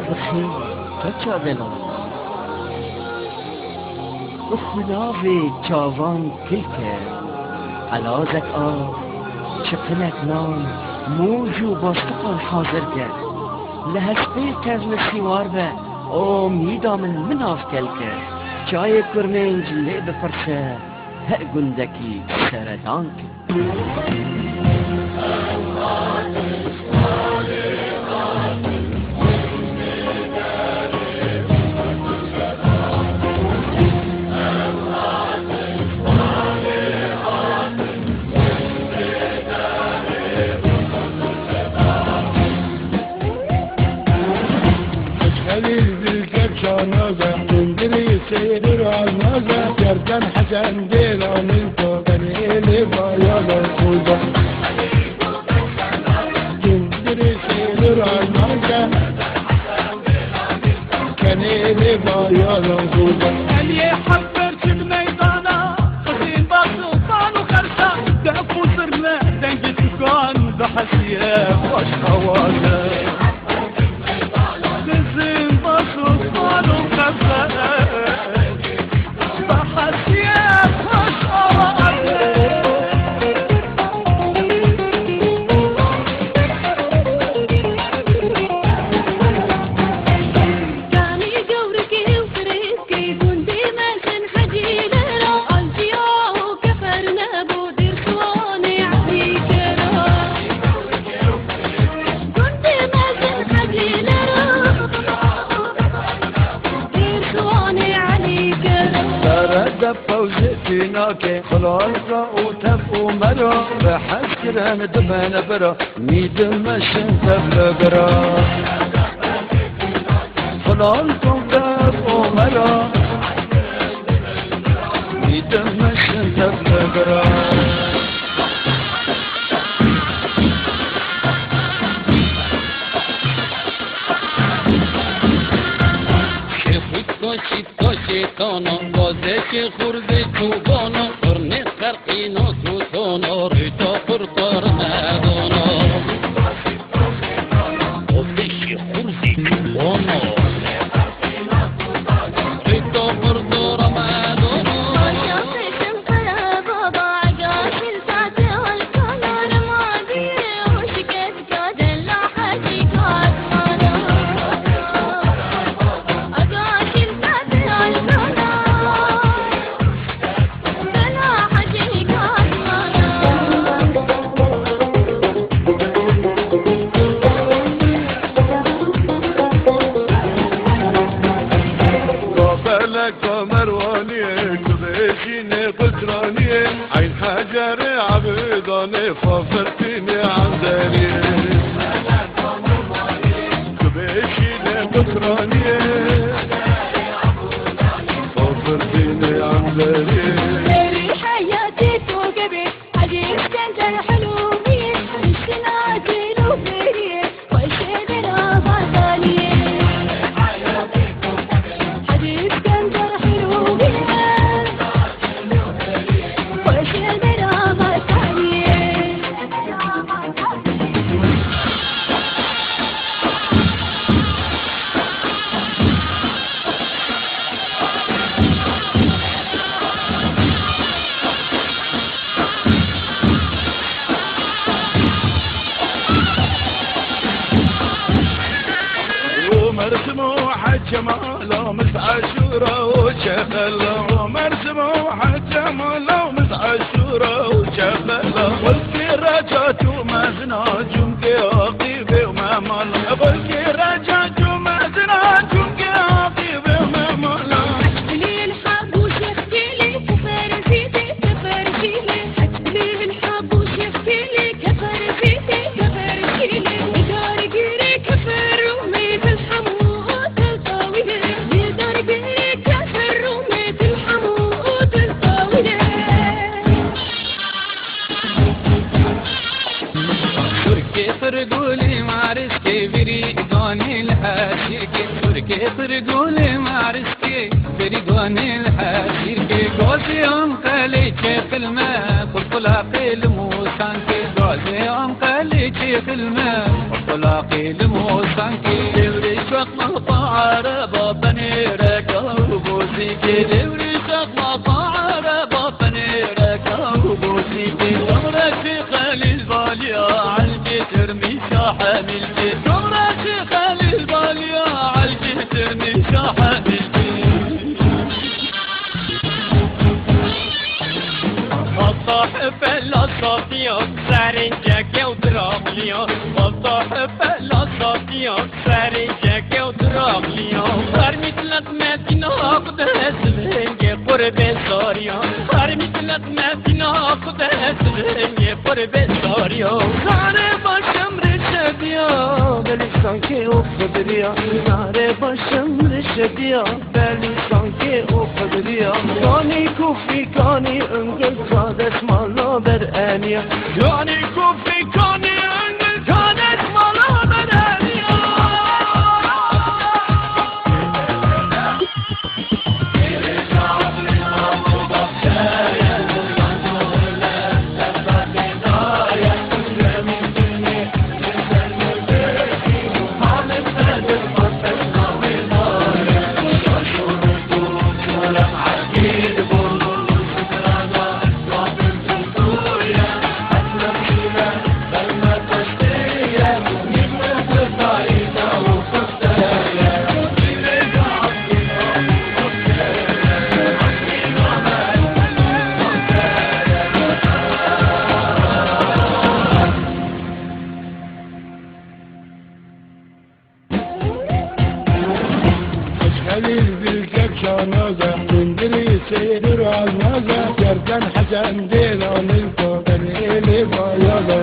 بخیر تو چا بلان بخناوی چاوان کلکه علازک آب چپنک نام موجو باستقان حاضر کرد لحسبه کزم سیوار به امیدا من آف کلکه چای کرمنج لی بفرشه هر گندکی سردان که سير عالنظر جردن حسن ديلان الكوبني اللي بايالا الخوضة جندري سير عالنظر كان اللي بايالا الخوضة اللي حفر في الميدانة قصين بسلطان وخرسة دعفو سرنا دنجة كان بحسية وش خوانا قصين بسلطان وخرسة فوزتناك خلاصة وتفو مرا بحسكران دبان برا ميدم مشن تبلغرا خلاصة وتفو مرا ميدم مشن تبلغرا شیطانا بازه که خورده توبانا قرن خرقینا سوتانا ریتا پرتار ندانا بازه که خورده توبانا ریتا پرتار ندانا عين حجر عبيضاني فافرتني عن دليل كبيشيني بكراني فافرتني عن دليل داري حياتي توقبي حديث كنت حلومي اشتناتي نوفيري وشيد الأبطالي حديث كنت حلومي مرسموحة جماله مسعى شورى وشغله مرسموحة جماله مسعى شورى وشغله والكي رجعت وما زناج ومقياقي وما ماله والكي رجعت وما زناج ومقياقي وما ماله لي الحب وشفتي لي كفر فيتي كفر فيلي لي الحب وشفتي لي كفر فيتي كفر فيلي دار قيري كفر رومي في الحمو فرقولي معرسكي بريدواني الحاشيكي تركي فرقولي معرسكي بريدواني الحاشيكي قوزي يوم خليكي خلمة قلقلاقي الموسانكي قوزي يوم خليكي خلمة قلقلاقي الموسانكي مقطع عربة فنيرك وبوسيكي دوري مقطع عربة فنيرك وبوسيكي دورك في خليل باليا عالكتر مشا حاملتي دورك في خليل باليا عالكتر مشا حاملتي الصاحب الأساطير سارنجك وتراغليا الصاحب الأساطير سارنجك وتراغليا هرمي ثلاث ماتين أقدها سبهنجي قرب ساريا هرمي ثلاث ماتين أقدها سبهنجي قرب ساريا Zare başım reşediya Beli sanki o kadriya Zare başım reşediya Beli sanki o kadriya Kani kufi kani öngül kades mala ber eniya Yani kufi kani öngül kades mala ber eniya خليل بالكب شانوزة اندري سيدر عالمازة كردن حسن دينا نلقى بنيلي بايضة